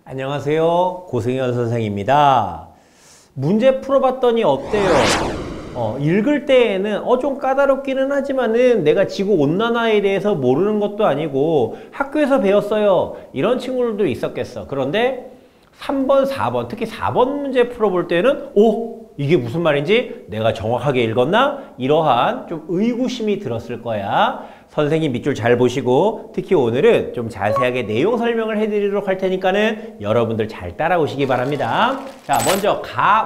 안녕하세요. 고승현 선생입니다. 문제 풀어봤더니 어때요? 읽을 때에는 좀 까다롭기는 하지만은 내가 지구온난화에 대해서 모르는 것도 아니고 학교에서 배웠어요. 이런 친구들도 있었겠어. 그런데 3번, 4번, 특히 4번 문제 풀어볼 때는 이게 무슨 말인지 내가 정확하게 읽었나? 이러한 좀 의구심이 들었을 거야. 선생님 밑줄 잘 보시고 특히 오늘은 좀 자세하게 내용 설명을 해드리도록 할 테니까는 여러분들 잘 따라오시기 바랍니다. 자, 먼저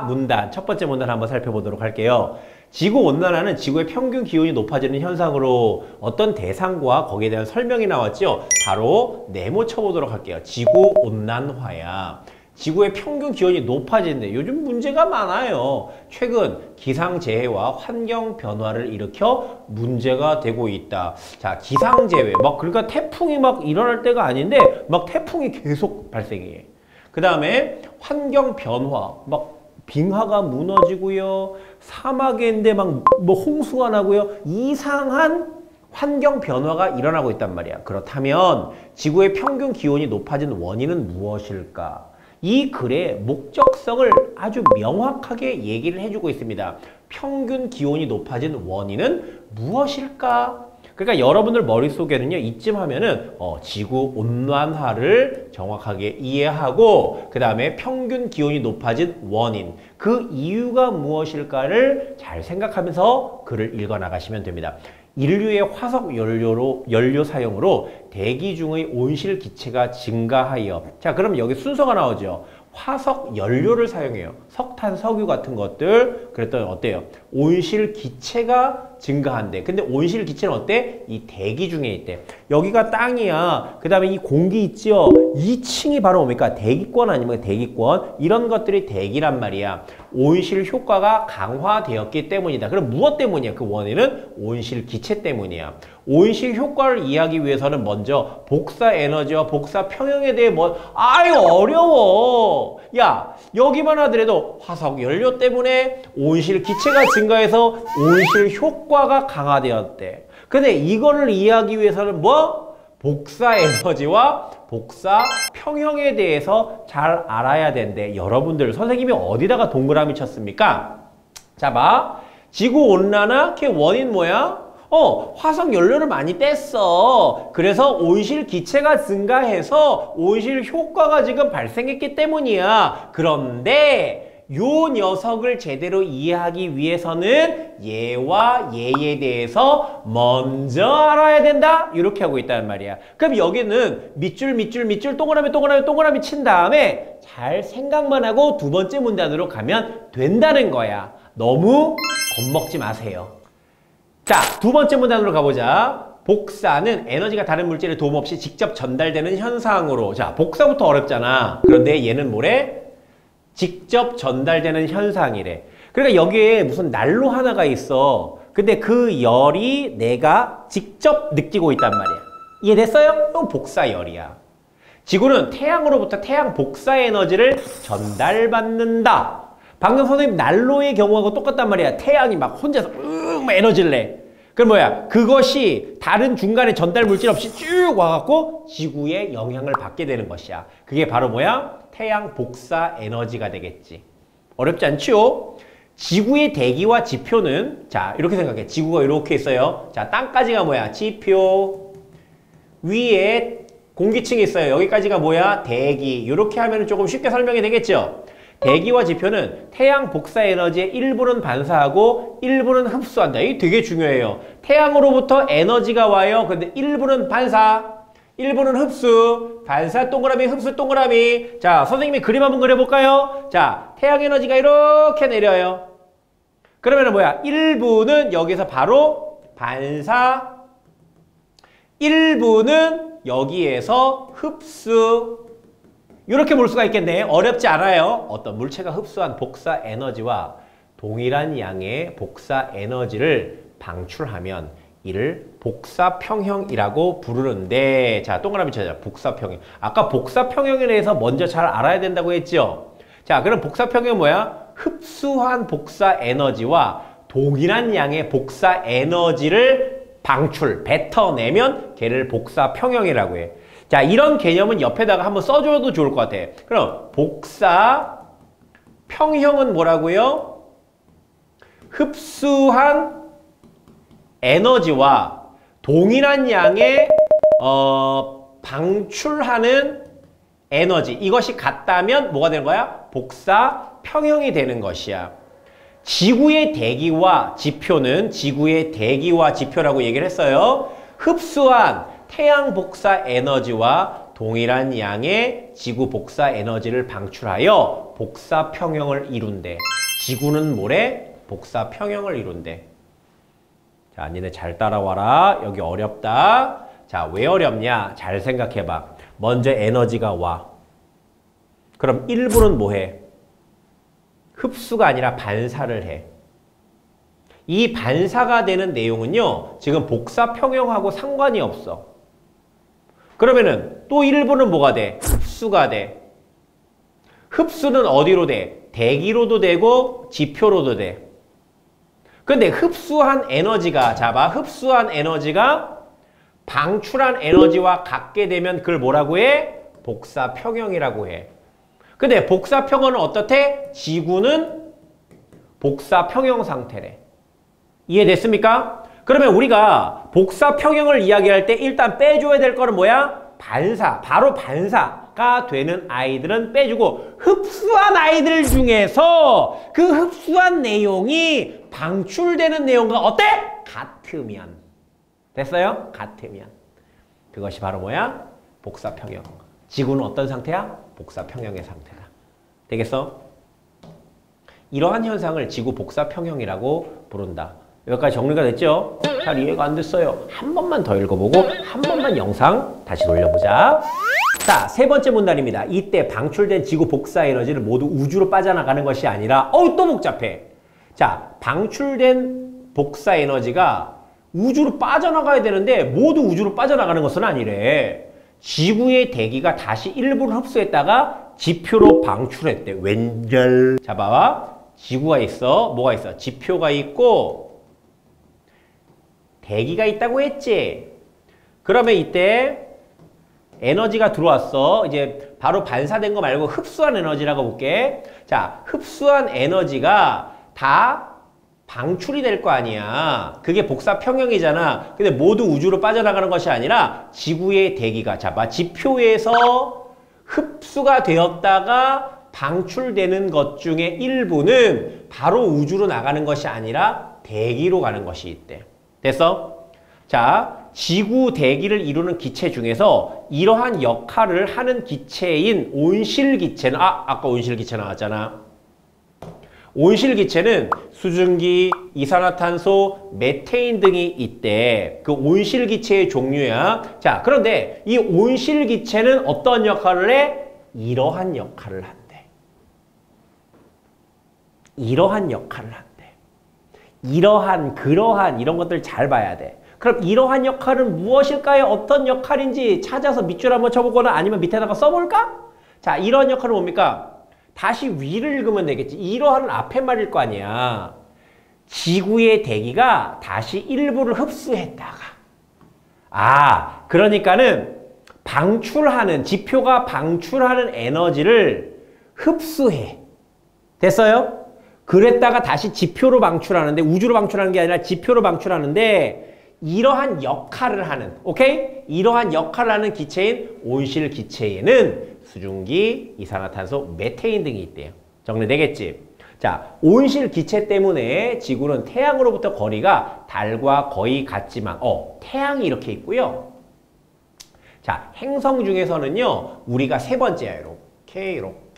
문단, 첫 번째 문단 한번 살펴보도록 할게요. 지구온난화는 지구의 평균 기온이 높아지는 현상으로 어떤 대상과 거기에 대한 설명이 나왔죠. 바로 네모 쳐보도록 할게요. 지구온난화야. 지구의 평균 기온이 높아지는데 요즘 문제가 많아요. 최근 기상재해와 환경 변화를 일으켜 문제가 되고 있다. 자, 기상재해. 그러니까 태풍이 일어날 때가 아닌데 태풍이 계속 발생해. 그 다음에 환경 변화. 빙하가 무너지고요. 사막에 있는데 홍수가 나고요. 이상한 환경 변화가 일어나고 있단 말이야. 그렇다면 지구의 평균 기온이 높아진 원인은 무엇일까? 이 글의 목적성을 아주 명확하게 얘기를 해주고 있습니다. 평균 기온이 높아진 원인은 무엇일까? 그러니까 여러분들 머릿속에는요, 이쯤 하면은 지구 온난화를 정확하게 이해하고 그 다음에 평균 기온이 높아진 원인, 그 이유가 무엇일까를 잘 생각하면서 글을 읽어나가시면 됩니다. 인류의 화석 연료 사용으로 대기 중의 온실 기체가 증가하여, 자, 그럼 여기 순서가 나오죠. 화석 연료를 사용해요. 석탄, 석유 같은 것들. 그랬더니 어때요? 온실 기체가 증가한대. 근데 온실 기체는 어때? 이 대기 중에 있대. 여기가 땅이야. 그 다음에 이 공기 있죠? 2층이 바로 뭡니까? 대기권 아니면 대기권. 이런 것들이 대기란 말이야. 온실 효과가 강화되었기 때문이다. 그럼 무엇 때문이야? 그 원인은 온실 기체 때문이야. 온실 효과를 이해하기 위해서는 먼저 복사 에너지와 복사 평형에 대해 어려워. 야, 여기만 하더라도 화석 연료 때문에 온실 기체가 증가해서 온실 효과가 강화되었대. 근데 이거를 이해하기 위해서는 복사 에너지와 복사 평형에 대해서 잘 알아야 된대. 여러분들 선생님이 어디다가 동그라미 쳤습니까? 자, 봐. 지구온난화 걔 원인 뭐야? 화석 연료를 많이 뗐어. 그래서 온실 기체가 증가해서 온실 효과가 지금 발생했기 때문이야. 그런데 요 녀석을 제대로 이해하기 위해서는 얘와 얘에 대해서 먼저 알아야 된다. 이렇게 하고 있단 말이야. 그럼 여기는 밑줄 동그라미 친 다음에 잘 생각만 하고 두 번째 문단으로 가면 된다는 거야. 너무 겁먹지 마세요. 자, 두 번째 문단으로 가보자. 복사는 에너지가 다른 물질의 도움 없이 직접 전달되는 현상으로. 자, 복사부터 어렵잖아. 그런데 얘는 뭐래? 직접 전달되는 현상이래. 그러니까 여기에 무슨 난로 하나가 있어. 근데 그 열이 내가 직접 느끼고 있단 말이야. 이해됐어요? 이건 복사열이야. 지구는 태양으로부터 태양 복사 에너지를 전달받는다. 방금 선생님 난로의 경우하고 똑같단 말이야. 태양이 혼자서 에너지를 내. 그럼 뭐야? 그것이 다른 중간에 전달 물질 없이 쭉 와갖고 지구에 영향을 받게 되는 것이야. 그게 바로 뭐야? 태양 복사 에너지가 되겠지. 어렵지 않죠? 지구의 대기와 지표는, 자, 이렇게 생각해. 지구가 이렇게 있어요. 자, 땅까지가 뭐야? 지표. 위에 공기층이 있어요. 여기까지가 뭐야? 대기. 이렇게 하면 조금 쉽게 설명이 되겠죠? 대기와 지표는 태양 복사 에너지의 일부는 반사하고 일부는 흡수한다. 이게 되게 중요해요. 태양으로부터 에너지가 와요. 근데 일부는 반사, 일부는 흡수. 반사 동그라미, 흡수 동그라미. 자, 선생님이 그림 한번 그려볼까요? 자, 태양 에너지가 이렇게 내려요. 그러면 뭐야? 일부는 여기서 바로 반사, 일부는 여기에서 흡수. 이렇게 볼 수가 있겠네. 어렵지 않아요. 어떤 물체가 흡수한 복사 에너지와 동일한 양의 복사 에너지를 방출하면 이를 복사평형이라고 부르는데, 자, 동그라미 쳐자. 복사평형. 아까 복사평형에 대해서 먼저 잘 알아야 된다고 했죠. 자, 그럼 복사평형은 뭐야? 흡수한 복사 에너지와 동일한 양의 복사 에너지를 뱉어내면 걔를 복사평형이라고 해. 자, 이런 개념은 옆에다가 한번 써줘도 좋을 것 같아. 그럼 복사 평형은 뭐라고요? 흡수한 에너지와 동일한 양의 방출하는 에너지, 이것이 같다면 뭐가 되는 거야? 복사 평형이 되는 것이야. 지구의 대기와 지표는 지구의 대기와 지표라고 얘기를 했어요. 흡수한 태양 복사 에너지와 동일한 양의 지구 복사 에너지를 방출하여 복사 평형을 이룬대. 지구는 뭐래? 복사 평형을 이룬대. 자, 니네 잘 따라와라. 여기 어렵다. 자, 왜 어렵냐? 잘 생각해봐. 먼저 에너지가 와. 그럼 1부는 뭐 해? 흡수가 아니라 반사를 해. 이 반사가 되는 내용은요, 지금 복사 평형하고 상관이 없어. 그러면은 또 1부는 뭐가 돼? 흡수가 돼. 흡수는 어디로 돼? 대기로도 되고 지표로도 돼. 근데 흡수한 에너지가, 잡아. 흡수한 에너지가 방출한 에너지와 같게 되면 그걸 뭐라고 해? 복사 평형이라고 해. 근데 복사 평형은 어떻대? 지구는 복사 평형 상태래. 이해됐습니까? 그러면 우리가 복사 평형을 이야기할 때 일단 빼줘야 될 거는 뭐야? 반사. 바로 반사가 되는 아이들은 빼주고, 흡수한 아이들 중에서 그 흡수한 내용이 방출되는 내용과 어때? 같으면. 됐어요? 같으면. 그것이 바로 뭐야? 복사 평형. 지구는 어떤 상태야? 복사 평형의 상태다. 되겠어? 이러한 현상을 지구 복사 평형이라고 부른다. 여기까지 정리가 됐죠? 잘 이해가 안 됐어요. 한 번만 더 읽어보고 한 번만 영상 다시 돌려보자. 자, 세 번째 문단입니다. 이때 방출된 지구 복사 에너지를 모두 우주로 빠져나가는 것이 아니라 또 복잡해. 자, 방출된 복사 에너지가 우주로 빠져나가야 되는데 모두 우주로 빠져나가는 것은 아니래. 지구의 대기가 다시 일부를 흡수했다가 지표로 방출했대. 웬열. 자, 봐봐. 지구가 있어. 뭐가 있어? 지표가 있고 대기가 있다고 했지. 그러면 이때 에너지가 들어왔어. 이제 바로 반사된 거 말고 흡수한 에너지라고 볼게. 자, 흡수한 에너지가 다 방출이 될 거 아니야. 그게 복사 평형이잖아. 근데 모두 우주로 빠져나가는 것이 아니라 지구의 대기가, 자, 지표에서 흡수가 되었다가 방출되는 것 중에 일부는 바로 우주로 나가는 것이 아니라 대기로 가는 것이 있대. 됐어? 자, 지구 대기를 이루는 기체 중에서 이러한 역할을 하는 기체인 온실기체는, 아까 온실기체 나왔잖아. 온실기체는 수증기, 이산화탄소, 메테인 등이 있대. 그 온실기체의 종류야. 자, 그런데 이 온실기체는 어떤 역할을 해? 이러한 역할을 한대. 이러한 역할을 한대. 이러한, 그러한 이런 것들 잘 봐야 돼. 그럼 이러한 역할은 무엇일까요? 어떤 역할인지 찾아서 밑줄 한번 쳐보거나 아니면 밑에다가 써볼까? 자, 이런 역할은 뭡니까? 다시 위를 읽으면 되겠지. 이러한은 앞에 말일 거 아니야. 지구의 대기가 다시 일부를 흡수했다가. 그러니까는 방출하는, 지표가 방출하는 에너지를 흡수해. 됐어요? 그랬다가 다시 지표로 방출하는데, 우주로 방출하는 게 아니라 지표로 방출하는데, 이러한 역할을 하는, 오케이? 이러한 역할을 하는 기체인 온실기체에는 수증기, 이산화탄소, 메테인 등이 있대요. 정리되겠지? 자, 온실기체 때문에 지구는 태양으로부터 거리가 달과 거의 같지만, 태양이 이렇게 있고요. 자, 행성 중에서는요, 우리가 세 번째야.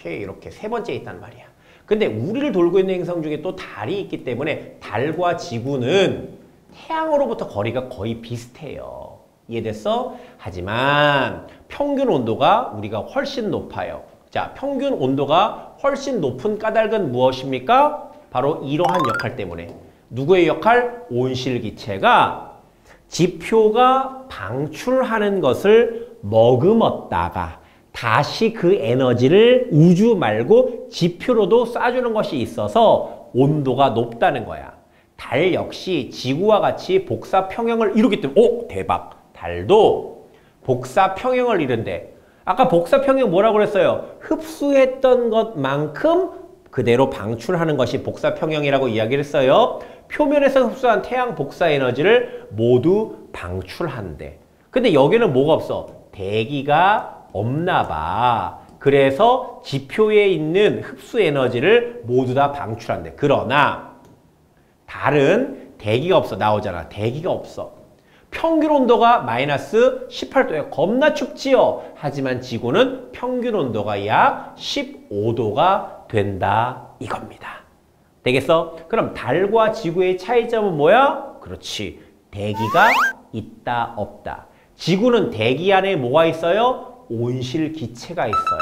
이렇게 세 번째에 있단 말이야. 근데 우리를 돌고 있는 행성 중에 또 달이 있기 때문에 달과 지구는 태양으로부터 거리가 거의 비슷해요. 이해됐어? 하지만 평균 온도가 우리가 훨씬 높아요. 자, 평균 온도가 훨씬 높은 까닭은 무엇입니까? 바로 이러한 역할 때문에. 누구의 역할? 온실기체가 지표가 방출하는 것을 머금었다가 다시 그 에너지를 우주 말고 지표로도 쏴주는 것이 있어서 온도가 높다는 거야. 달 역시 지구와 같이 복사 평형을 이루기 때문에 대박! 달도 복사 평형을 이룬대. 아까 복사 평형 뭐라고 그랬어요? 흡수했던 것만큼 그대로 방출하는 것이 복사 평형이라고 이야기를 했어요. 표면에서 흡수한 태양 복사 에너지를 모두 방출한대. 근데 여기는 뭐가 없어? 대기가 없나 봐. 그래서 지표에 있는 흡수 에너지를 모두 다 방출한대. 그러나 달은 대기가 없어. 나오잖아. 대기가 없어. 평균 온도가 마이너스 18도에 겁나 춥지요. 하지만 지구는 평균 온도가 약 15도가 된다 이겁니다. 되겠어? 그럼 달과 지구의 차이점은 뭐야? 그렇지. 대기가 있다 없다. 지구는 대기 안에 뭐가 있어요? 온실기체가 있어요.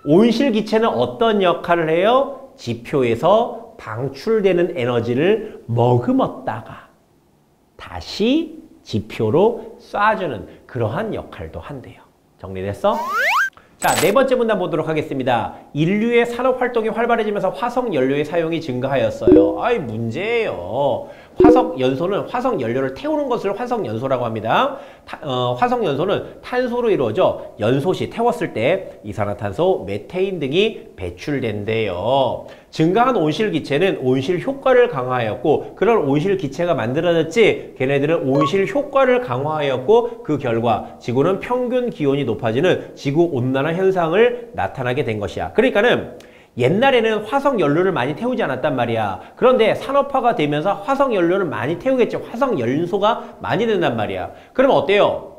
온실기체는 어떤 역할을 해요? 지표에서 방출되는 에너지를 머금었다가 다시 지표로 쏴주는 그러한 역할도 한대요. 정리됐어? 자, 네 번째 문단 보도록 하겠습니다. 인류의 산업활동이 활발해지면서 화석연료의 사용이 증가하였어요. 아이, 문제예요. 화석연소는 화석연료를 태우는 것을 화석연소라고 합니다. 화석연소는 탄소로 이루어져 연소 시 태웠을 때 이산화탄소, 메테인 등이 배출된대요. 증가한 온실기체는 온실 효과를 강화하였고 그런 온실기체가 만들어졌지 걔네들은 온실 효과를 강화하였고 그 결과 지구는 평균 기온이 높아지는 지구온난화 현상을 나타나게 된 것이야. 그러니까는 옛날에는 화석연료를 많이 태우지 않았단 말이야. 그런데 산업화가 되면서 화석연료를 많이 태우겠지. 화석연소가 많이 된단 말이야. 그러면 어때요?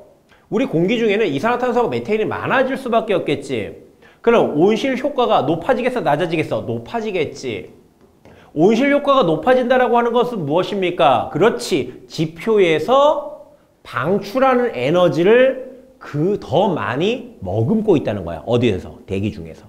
우리 공기 중에는 이산화탄소하고 메테인이 많아질 수밖에 없겠지. 그럼 온실 효과가 높아지겠어? 낮아지겠어? 높아지겠지. 온실 효과가 높아진다라고 하는 것은 무엇입니까? 그렇지. 지표에서 방출하는 에너지를 더 많이 머금고 있다는 거야. 어디에서? 대기 중에서.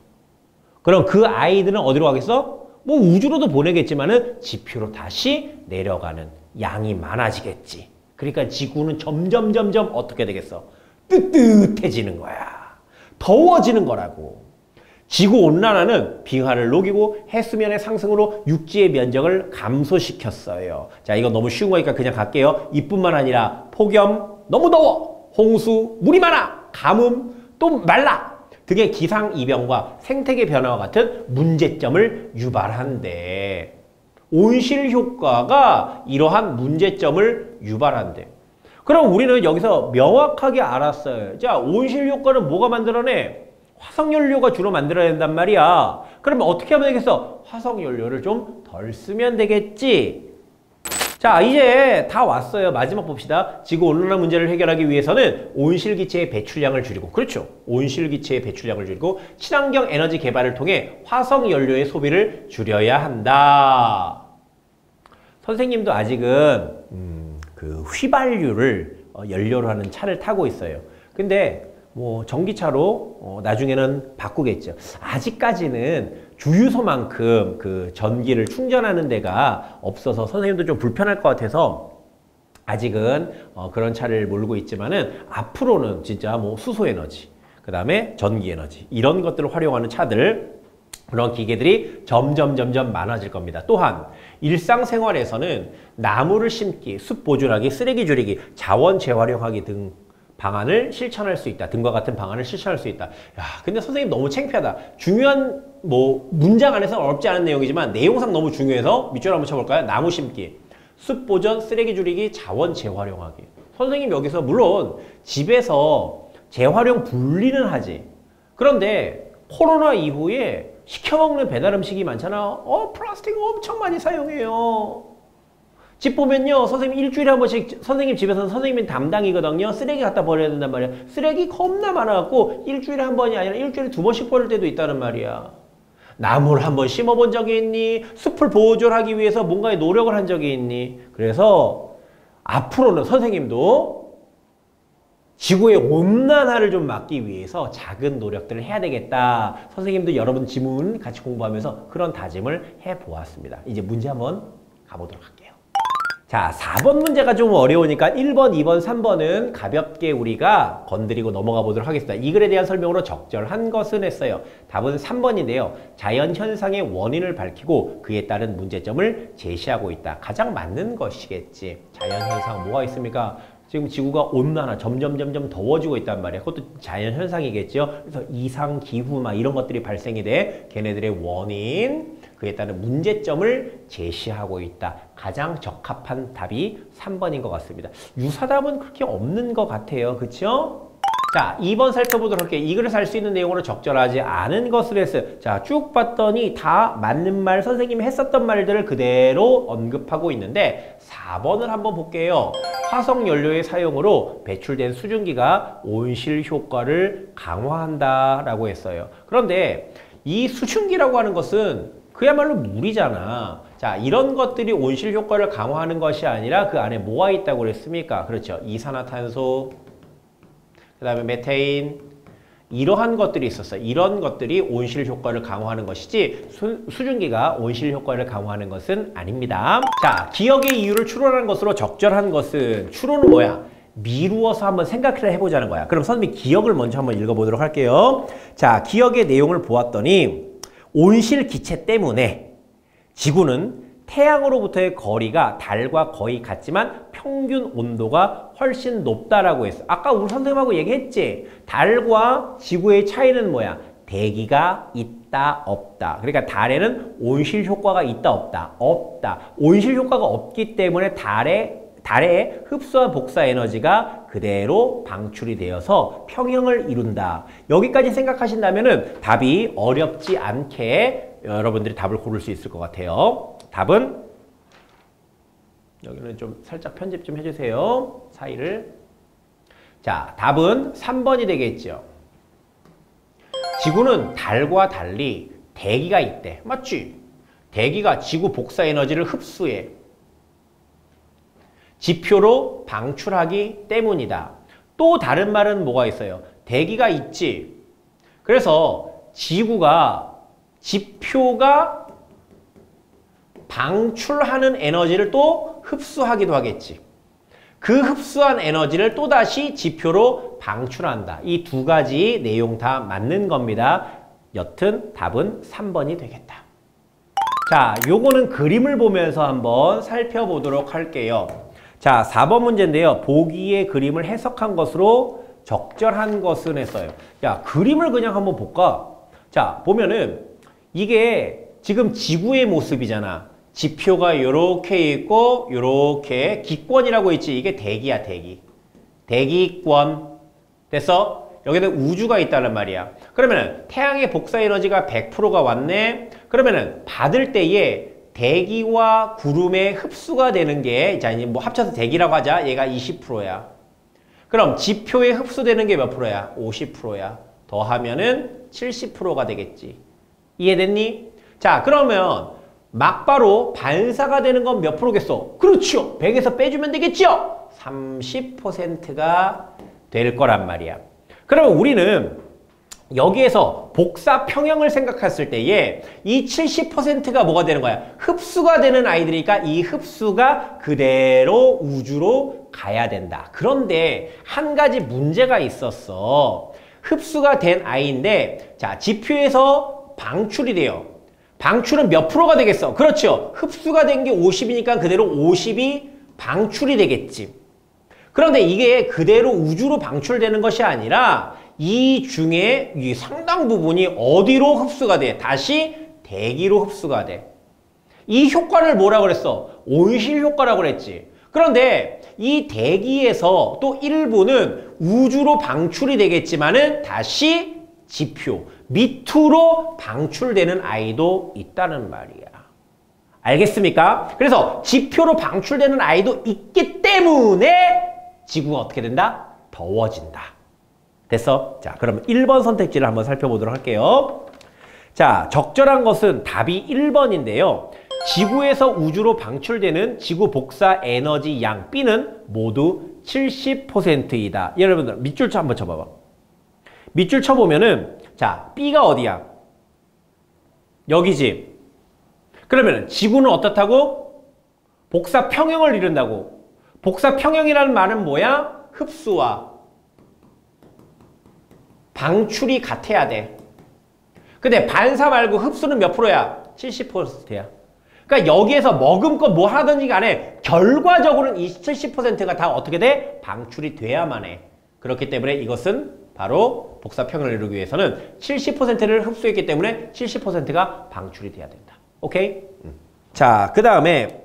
그럼 그 아이들은 어디로 가겠어? 뭐 우주로도 보내겠지만은 지표로 다시 내려가는 양이 많아지겠지. 그러니까 지구는 점점 어떻게 되겠어? 뜨뜻해지는 거야. 더워지는 거라고. 지구온난화는 빙하를 녹이고 해수면의 상승으로 육지의 면적을 감소시켰어요. 자, 이거 너무 쉬운 거니까 그냥 갈게요. 이뿐만 아니라 폭염, 너무 더워, 홍수, 물이 많아, 가뭄, 또 말라 등의 기상이변과 생태계 변화와 같은 문제점을 유발한대. 온실 효과가 이러한 문제점을 유발한대. 그럼 우리는 여기서 명확하게 알았어요. 자, 온실 효과는 뭐가 만들어내? 화석연료가 주로 만들어야 된단 말이야. 그러면 어떻게 하면 되겠어? 화석연료를 좀 덜 쓰면 되겠지. 자, 이제 다 왔어요. 마지막 봅시다. 지구온난화 문제를 해결하기 위해서는 온실기체의 배출량을 줄이고, 그렇죠. 온실기체의 배출량을 줄이고 친환경 에너지 개발을 통해 화석연료의 소비를 줄여야 한다. 선생님도 아직은 그 휘발유를 연료로 하는 차를 타고 있어요. 근데 뭐 전기차로 나중에는 바꾸겠죠. 아직까지는 주유소만큼 그 전기를 충전하는 데가 없어서 선생님도 좀 불편할 것 같아서 아직은 그런 차를 몰고 있지만은 앞으로는 진짜 뭐 수소에너지, 그 다음에 전기에너지 이런 것들을 활용하는 차들, 그런 기계들이 점점 많아질 겁니다. 또한 일상생활에서는 나무를 심기, 숲 보존하기, 쓰레기 줄이기, 자원 재활용하기 등 방안을 실천할 수 있다. 등과 같은 방안을 실천할 수 있다. 야, 근데 선생님 너무 창피하다. 중요한 뭐 문장 안에서는 어렵지 않은 내용이지만 내용상 너무 중요해서 밑줄 한번 쳐볼까요? 나무 심기, 숲 보존, 쓰레기 줄이기, 자원 재활용하기. 선생님 여기서 물론 집에서 재활용 분리는 하지. 그런데 코로나 이후에 시켜먹는 배달 음식이 많잖아. 플라스틱 엄청 많이 사용해요. 집 보면요, 선생님 일주일에 한 번씩 선생님 집에서는 선생님이 담당이거든요. 쓰레기 갖다 버려야 된단 말이야. 쓰레기 겁나 많아갖고 일주일에 한 번이 아니라 일주일에 2번씩 버릴 때도 있다는 말이야. 나무를 한번 심어본 적이 있니? 숲을 보존하기 위해서 뭔가의 노력을 한 적이 있니? 그래서 앞으로는 선생님도 지구의 온난화를 좀 막기 위해서 작은 노력들을 해야 되겠다. 선생님도 여러분 지문 같이 공부하면서 그런 다짐을 해보았습니다. 이제 문제 한번 가보도록 할게요. 자, 4번 문제가 좀 어려우니까 1번, 2번, 3번은 가볍게 우리가 건드리고 넘어가 보도록 하겠습니다. 이 글에 대한 설명으로 적절한 것은 했어요. 답은 3번인데요. 자연현상의 원인을 밝히고 그에 따른 문제점을 제시하고 있다. 가장 맞는 것이겠지. 자연현상 뭐가 있습니까? 지금 지구가 온난화 점점 더워지고 있단 말이야. 그것도 자연현상이겠죠. 그래서 이상기후 막 이런 것들이 발생이 돼 걔네들의 원인, 그에 따른 문제점을 제시하고 있다. 가장 적합한 답이 3번인 것 같습니다. 유사답은 그렇게 없는 것 같아요. 그쵸? 자, 2번 살펴보도록 할게요. 이 글에서 알 수 있는 내용으로 적절하지 않은 것을 했어요. 자, 쭉 봤더니 다 맞는 말, 선생님이 했었던 말들을 그대로 언급하고 있는데 4번을 한번 볼게요. 화석연료의 사용으로 배출된 수증기가 온실 효과를 강화한다라고 했어요. 그런데 이 수증기라고 하는 것은 그야말로 물이잖아. 자, 이런 것들이 온실 효과를 강화하는 것이 아니라 그 안에 뭐가 있다고 그랬습니까? 그렇죠. 이산화탄소, 그 다음에 메테인, 이러한 것들이 있었어요. 이런 것들이 온실 효과를 강화하는 것이지 수증기가 온실 효과를 강화하는 것은 아닙니다. 자, 기억의 이유를 추론하는 것으로 적절한 것은, 추론은 뭐야? 미루어서 한번 생각을 해보자는 거야. 그럼 선생님이 기억을 먼저 한번 읽어보도록 할게요. 자, 기억의 내용을 보았더니 온실 기체 때문에 지구는 태양으로부터의 거리가 달과 거의 같지만 평균 온도가 훨씬 높다라고 했어. 아까 우리 선생님하고 얘기했지? 달과 지구의 차이는 뭐야? 대기가 있다, 없다. 그러니까 달에는 온실 효과가 있다, 없다? 없다. 온실 효과가 없기 때문에 달의 흡수와 복사 에너지가 그대로 방출이 되어서 평형을 이룬다. 여기까지 생각하신다면은 답이 어렵지 않게 여러분들이 답을 고를 수 있을 것 같아요. 답은 여기는 좀 살짝 편집 좀 해주세요. 사이를. 자, 답은 3번이 되겠죠. 지구는 달과 달리 대기가 있대. 맞지? 대기가 지구 복사 에너지를 흡수해. 지표로 방출하기 때문이다. 또 다른 말은 뭐가 있어요? 대기가 있지. 그래서 지구가 지표가 방출하는 에너지를 또 흡수하기도 하겠지. 그 흡수한 에너지를 또다시 지표로 방출한다. 이 두 가지 내용 다 맞는 겁니다. 여튼 답은 3번이 되겠다. 자, 요거는 그림을 보면서 한번 살펴보도록 할게요. 자, 4번 문제인데요. 보기의 그림을 해석한 것으로 적절한 것은 했어요. 야, 그림을 그냥 한번 볼까? 자, 보면은 이게 지금 지구의 모습이잖아. 지표가 요렇게 있고 요렇게 기권이라고 있지. 이게 대기야, 대기. 대기권. 됐어? 여기는 우주가 있다는 말이야. 그러면은 태양의 복사 에너지가 100%가 왔네. 그러면은 받을 때에 대기와 구름의 흡수가 되는 게, 자, 이제 뭐 합쳐서 대기라고 하자. 얘가 20%야. 그럼 지표에 흡수되는 게 몇 프로야? 50%야. 더하면은 70%가 되겠지. 이해됐니? 자, 그러면 막바로 반사가 되는 건 몇 프로겠어? 그렇죠. 100에서 빼주면 되겠죠? 30%가 될 거란 말이야. 그러면 우리는 여기에서 복사 평형을 생각했을 때에 이 70%가 뭐가 되는 거야? 흡수가 되는 아이들이니까 이 흡수가 그대로 우주로 가야 된다. 그런데 한 가지 문제가 있었어. 흡수가 된 아이인데, 자, 지표에서 방출이 돼요. 방출은 몇 프로가 되겠어? 그렇죠. 흡수가 된 게 50이니까 그대로 50이 방출이 되겠지. 그런데 이게 그대로 우주로 방출되는 것이 아니라 이 중에 이 상당 부분이 어디로 흡수가 돼? 다시 대기로 흡수가 돼. 이 효과를 뭐라고 그랬어? 온실 효과라고 그랬지. 그런데 이 대기에서 또 일부는 우주로 방출이 되겠지만은 다시 지표, 밑으로 방출되는 아이도 있다는 말이야. 알겠습니까? 그래서 지표로 방출되는 아이도 있기 때문에 지구가 어떻게 된다? 더워진다. 됐어? 자, 그럼 1번 선택지를 한번 살펴보도록 할게요. 자, 적절한 것은 답이 1번인데요. 지구에서 우주로 방출되는 지구 복사 에너지 양 B는 모두 70%이다. 여러분들 밑줄 한번 쳐봐봐. 밑줄 쳐보면은, 자, B가 어디야? 여기지. 그러면 지구는 어떻다고? 복사 평형을 이룬다고. 복사 평형이라는 말은 뭐야? 흡수와 방출이 같아야 돼. 근데 반사 말고 흡수는 몇 프로야? 70%야. 그러니까 여기에서 머금껏 뭐 하든지 간에 결과적으로는 이 70%가 다 어떻게 돼? 방출이 돼야만 해. 그렇기 때문에 이것은 바로 복사 평형을 이루기 위해서는 70%를 흡수했기 때문에 70%가 방출이 돼야 된다. 오케이? 자, 그 다음에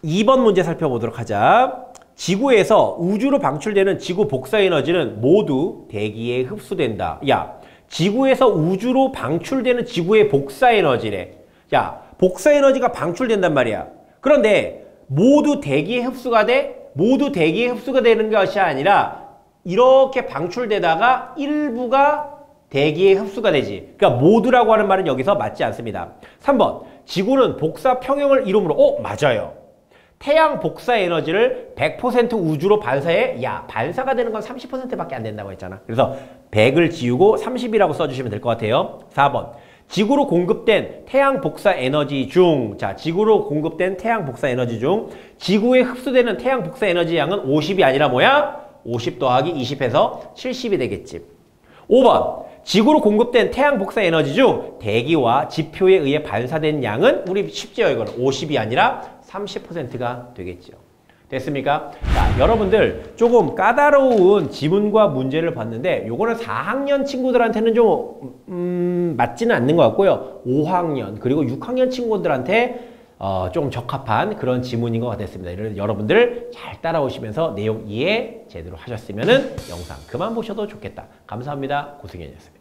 2번 문제 살펴보도록 하자. 지구에서 우주로 방출되는 지구 복사 에너지는 모두 대기에 흡수된다. 야, 지구에서 우주로 방출되는 지구의 복사 에너지래. 야, 복사 에너지가 방출된단 말이야. 그런데 모두 대기에 흡수가 돼? 모두 대기에 흡수가 되는 것이 아니라 이렇게 방출되다가 일부가 대기에 흡수가 되지. 그러니까 모두라고 하는 말은 여기서 맞지 않습니다. 3번, 지구는 복사 평형을 이루므로 맞아요. 태양 복사 에너지를 100% 우주로 반사해. 야, 반사가 되는 건 30%밖에 안 된다고 했잖아. 그래서 100을 지우고 30이라고 써주시면 될 것 같아요. 4번, 지구로 공급된 태양 복사 에너지 중, 자, 지구로 공급된 태양 복사 에너지 중 지구에 흡수되는 태양 복사 에너지 양은 50이 아니라 뭐야? 50 더하기 20해서 70이 되겠지. 5번, 지구로 공급된 태양 복사 에너지 중 대기와 지표에 의해 반사된 양은 우리 쉽죠, 이거는 50이 아니라 30%가 되겠죠. 됐습니까? 자, 여러분들 조금 까다로운 지문과 문제를 봤는데 요거는 4학년 친구들한테는 좀 맞지는 않는 것 같고요. 5학년 그리고 6학년 친구들한테 조금 적합한 그런 지문인 것 같았습니다. 여러분들 잘 따라오시면서 내용 이해 제대로 하셨으면 영상 그만 보셔도 좋겠다. 감사합니다. 고승현이었습니다.